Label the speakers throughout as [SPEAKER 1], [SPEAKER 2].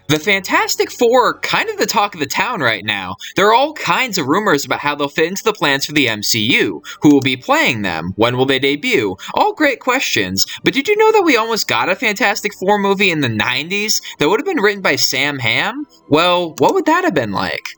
[SPEAKER 1] The Fantastic Four are kind of the talk of the town right now. There are all kinds of rumors about how they'll fit into the plans for the MCU. Who will be playing them? When will they debut? All great questions, but did you know that we almost got a Fantastic Four movie in the 90s that would have been written by Sam Hamm? Well, what would that have been like?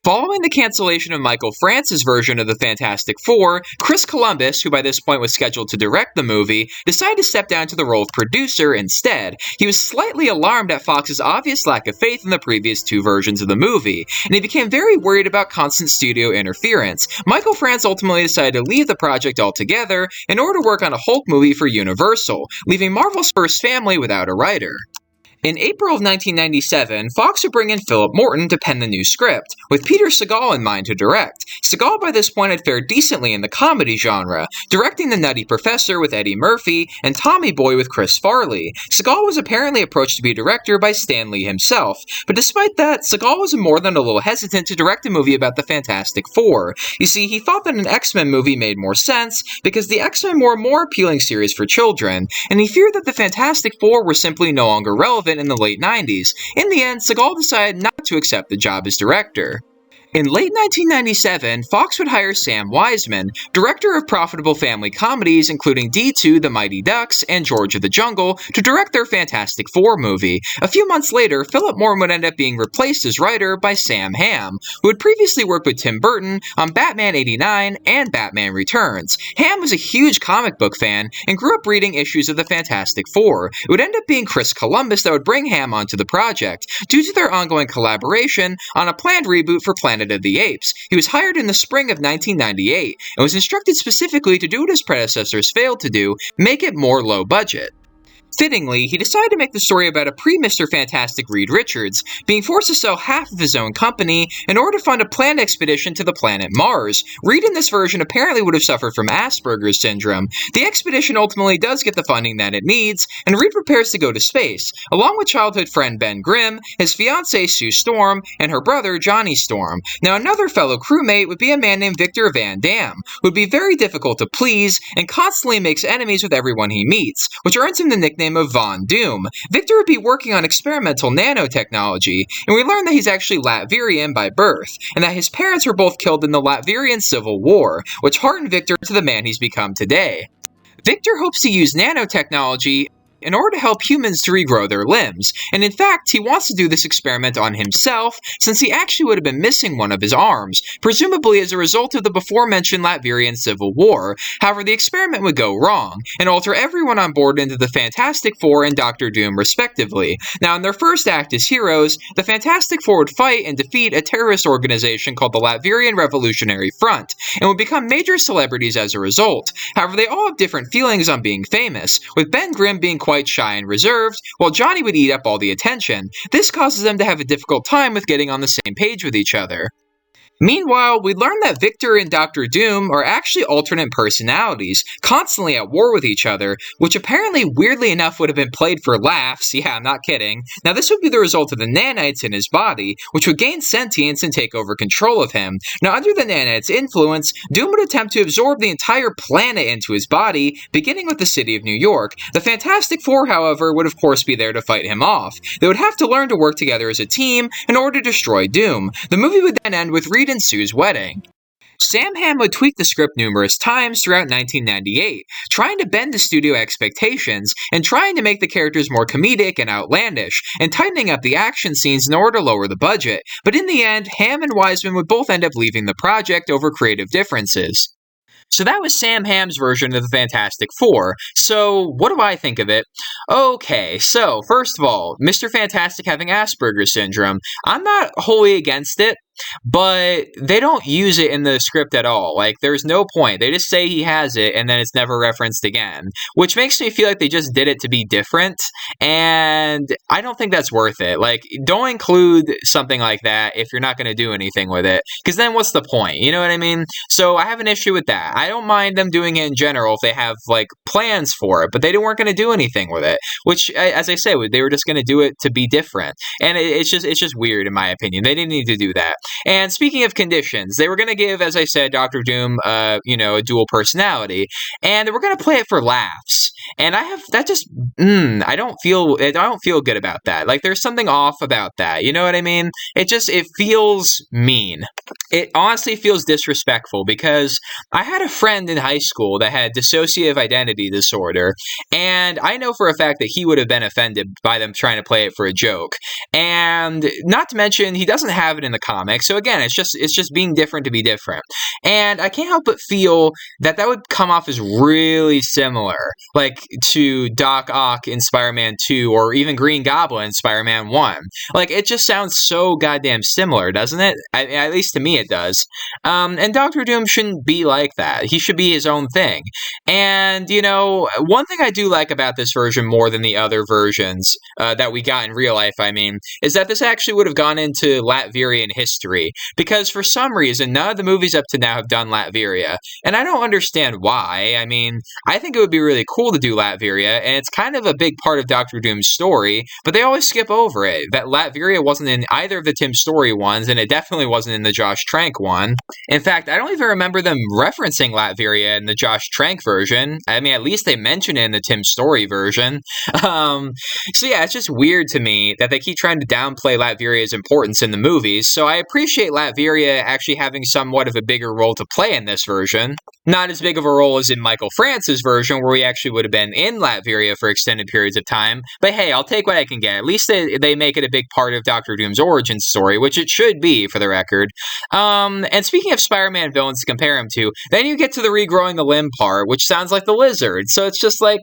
[SPEAKER 1] Following the cancellation of Michael France's version of the Fantastic Four, Chris Columbus, who by this point was scheduled to direct the movie, decided to step down to the role of producer instead. He was slightly alarmed at Fox's obvious lack of faith in the previous two versions of the movie, and he became very worried about constant studio interference. Michael France ultimately decided to leave the project altogether in order to work on a Hulk movie for Universal, leaving Marvel's first family without a writer. In April of 1997, Fox would bring in Philip Morton to pen the new script, with Peter Segal in mind to direct. Segal by this point had fared decently in the comedy genre, directing The Nutty Professor with Eddie Murphy and Tommy Boy with Chris Farley. Segal was apparently approached to be a director by Stan Lee himself, but despite that, Segal was more than a little hesitant to direct a movie about the Fantastic Four. You see, he thought that an X-Men movie made more sense because the X-Men were a more appealing series for children, and he feared that the Fantastic Four were simply no longer relevant in the late 90s. In the end, Segal decided not to accept the job as director. In late 1997, Fox would hire Sam Weisman, director of profitable family comedies including D2, The Mighty Ducks, and George of the Jungle, to direct their Fantastic Four movie. A few months later, Philip Morton would end up being replaced as writer by Sam Hamm, who had previously worked with Tim Burton on Batman '89 and Batman Returns. Hamm was a huge comic book fan and grew up reading issues of the Fantastic Four. It would end up being Chris Columbus that would bring Hamm onto the project, due to their ongoing collaboration on a planned reboot for Planet of the Apes. He was hired in the spring of 1998 and was instructed specifically to do what his predecessors failed to do, make it more low budget. Fittingly, he decided to make the story about a pre-Mr. Fantastic Reed Richards being forced to sell half of his own company in order to fund a planned expedition to the planet Mars. Reed in this version apparently would have suffered from Asperger's syndrome. The expedition ultimately does get the funding that it needs, and Reed prepares to go to space, along with childhood friend Ben Grimm, his fiancée Sue Storm, and her brother Johnny Storm. Now another fellow crewmate would be a man named Victor Van Dam, who would be very difficult to please and constantly makes enemies with everyone he meets, which earns him the nickname of Von Doom. Victor would be working on experimental nanotechnology, and we learn that he's actually Latvian by birth, and that his parents were both killed in the Latvian Civil War, which hardened Victor to the man he's become today. Victor hopes to use nanotechnology in order to help humans to regrow their limbs, and in fact, he wants to do this experiment on himself, since he actually would have been missing one of his arms, presumably as a result of the before-mentioned Latvian Civil War. However, the experiment would go wrong, and alter everyone on board into the Fantastic Four and Doctor Doom respectively. Now, in their first act as heroes, the Fantastic Four would fight and defeat a terrorist organization called the Latvian Revolutionary Front, and would become major celebrities as a result. However, they all have different feelings on being famous, with Ben Grimm being quite shy and reserved, while Johnny would eat up all the attention. This causes them to have a difficult time with getting on the same page with each other. Meanwhile, we learn that Victor and Doctor Doom are actually alternate personalities, constantly at war with each other, which apparently, weirdly enough, would have been played for laughs. Yeah, I'm not kidding. Now, this would be the result of the nanites in his body, which would gain sentience and take over control of him. Now, under the nanites' influence, Doom would attempt to absorb the entire planet into his body, beginning with the city of New York. The Fantastic Four, however, would of course be there to fight him off. They would have to learn to work together as a team in order to destroy Doom. The movie would then end with Reed and Sue's wedding. Sam Hamm would tweak the script numerous times throughout 1998, trying to bend the studio expectations and trying to make the characters more comedic and outlandish, and tightening up the action scenes in order to lower the budget. But in the end, Hamm and Weisman would both end up leaving the project over creative differences. So that was Sam Hamm's version of the Fantastic Four. So what do I think of it? Okay, so first of all, Mr. Fantastic having Asperger's syndrome. I'm not wholly against it, but they don't use it in the script at all. Like, there's no point. They just say he has it, and then it's never referenced again, which makes me feel like they just did it to be different, and I don't think that's worth it. Like, don't include something like that if you're not going to do anything with it, because then what's the point? You know what I mean? So I have an issue with that. I don't mind them doing it in general if they have, like, plans for it, but they weren't going to do anything with it, which, as I say, they were just going to do it to be different, and it's just weird in my opinion. They didn't need to do that. And speaking of conditions, they were going to give, as I said, Dr. Doom, a dual personality, and they were going to play it for laughs. And I have that just, I don't feel good about that. Like, there's something off about that. You know what I mean? It feels mean. It honestly feels disrespectful, because I had a friend in high school that had dissociative identity disorder, and I know for a fact that he would have been offended by them trying to play it for a joke. And not to mention, he doesn't have it in the comics. So again, it's just being different to be different. And I can't help but feel that would come off as really similar, like, to Doc Ock in Spider-Man 2, or even Green Goblin in Spider-Man 1. Like, it just sounds so goddamn similar, doesn't it? At least to me it does. And Doctor Doom shouldn't be like that. He should be his own thing. And, one thing I do like about this version more than the other versions that we got in real life, is that this actually would have gone into Latvian history, because for some reason, none of the movies up to now have done Latveria, and I don't understand why. I think it would be really cool to do Latveria, and it's kind of a big part of Doctor Doom's story, but they always skip over it. That Latveria wasn't in either of the Tim Story ones, and it definitely wasn't in the Josh Trank one. In fact, I don't even remember them referencing Latveria in the Josh Trank version. At least they mention it in the Tim Story version. So yeah, it's just weird to me that they keep trying to downplay Latveria's importance in the movies, so I appreciate Latveria actually having somewhat of a bigger role to play in this version. Not as big of a role as in Michael France's version, where he actually would have been in Latveria for extended periods of time, but hey, I'll take what I can get. At least they make it a big part of Doctor Doom's origin story, which it should be, for the record. And speaking of Spider-Man villains to compare him to, then you get to the regrowing the limb part, which sounds like the Lizard, so it's just like,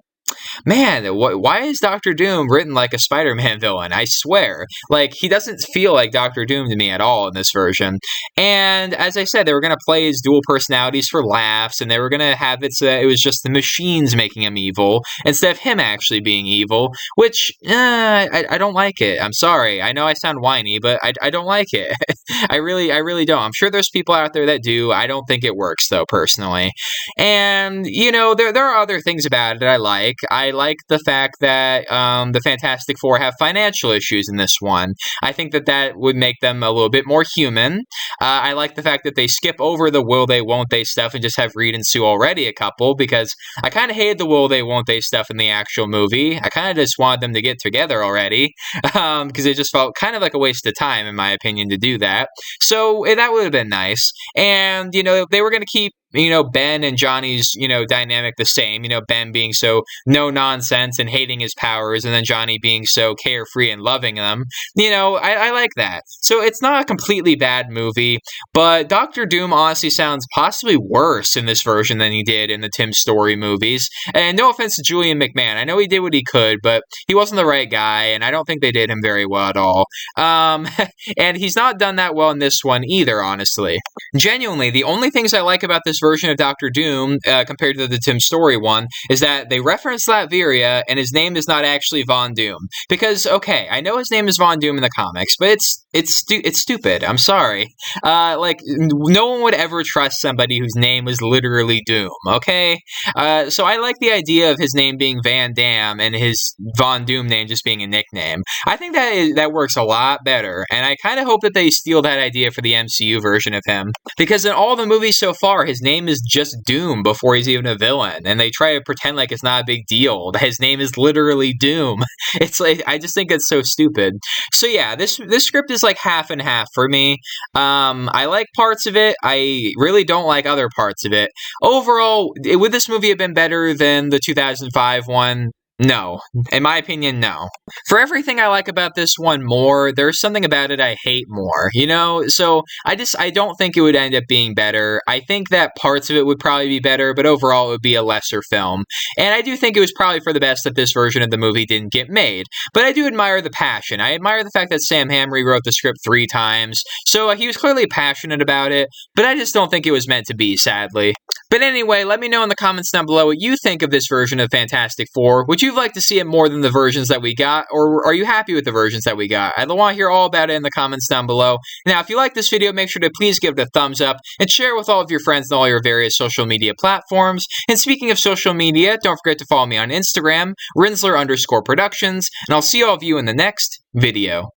[SPEAKER 1] man, why is Doctor Doom written like a Spider-Man villain? I swear. Like, he doesn't feel like Doctor Doom to me at all in this version. And as I said, they were going to play his dual personalities for laughs, and they were going to have it so that it was just the machines making him evil, instead of him actually being evil, which, I don't like it. I'm sorry. I know I sound whiny, but I don't like it. I really don't. I'm sure there's people out there that do. I don't think it works, though, personally. And, there are other things about it that I like. I like the fact that the Fantastic Four have financial issues in this one. I think that would make them a little bit more human. I like the fact that they skip over the will they, won't they stuff and just have Reed and Sue already a couple, because I kind of hated the will they, won't they stuff in the actual movie. I kind of just wanted them to get together already, because it just felt kind of like a waste of time, in my opinion, to do that. So that would have been nice. And, they were going to keep Ben and Johnny's, dynamic the same, Ben being so no nonsense and hating his powers, and then Johnny being so carefree and loving them. I like that. So it's not a completely bad movie, but Doctor Doom honestly sounds possibly worse in this version than he did in the Tim Story movies. And no offense to Julian McMahon. I know he did what he could, but he wasn't the right guy, and I don't think they did him very well at all. And he's not done that well in this one either, honestly. Genuinely, the only things I like about this version of Doctor Doom, compared to the Tim Story one, is that they reference Latveria, and his name is not actually Von Doom. Because, okay, I know his name is Von Doom in the comics, but it's stupid. I'm sorry. No one would ever trust somebody whose name was literally Doom, okay? So I like the idea of his name being Van Damme and his Von Doom name just being a nickname. I think that works a lot better, and I kind of hope that they steal that idea for the MCU version of him. Because in all the movies so far, his name is just Doom before he's even a villain, and they try to pretend like it's not a big deal. His name is literally Doom. It's like, I just think it's so stupid. So yeah, this script is like half and half for me. I like parts of it. I really don't like other parts of it. Overall, would this movie have been better than the 2005 one? No. In my opinion, no. For everything I like about this one more, there's something about it I hate more, you know? So I don't think it would end up being better. I think that parts of it would probably be better, but overall it would be a lesser film. And I do think it was probably for the best that this version of the movie didn't get made. But I do admire the passion. I admire the fact that Sam Hamm rewrote the script 3 times. So he was clearly passionate about it, but I just don't think it was meant to be, sadly. But anyway, let me know in the comments down below what you think of this version of Fantastic Four. Would you like to see it more than the versions that we got, or are you happy with the versions that we got? I want to hear all about it in the comments down below. Now, if you like this video, make sure to please give it a thumbs up and share it with all of your friends on all your various social media platforms. And speaking of social media, don't forget to follow me on Instagram, Rinzler_Productions, and I'll see all of you in the next video.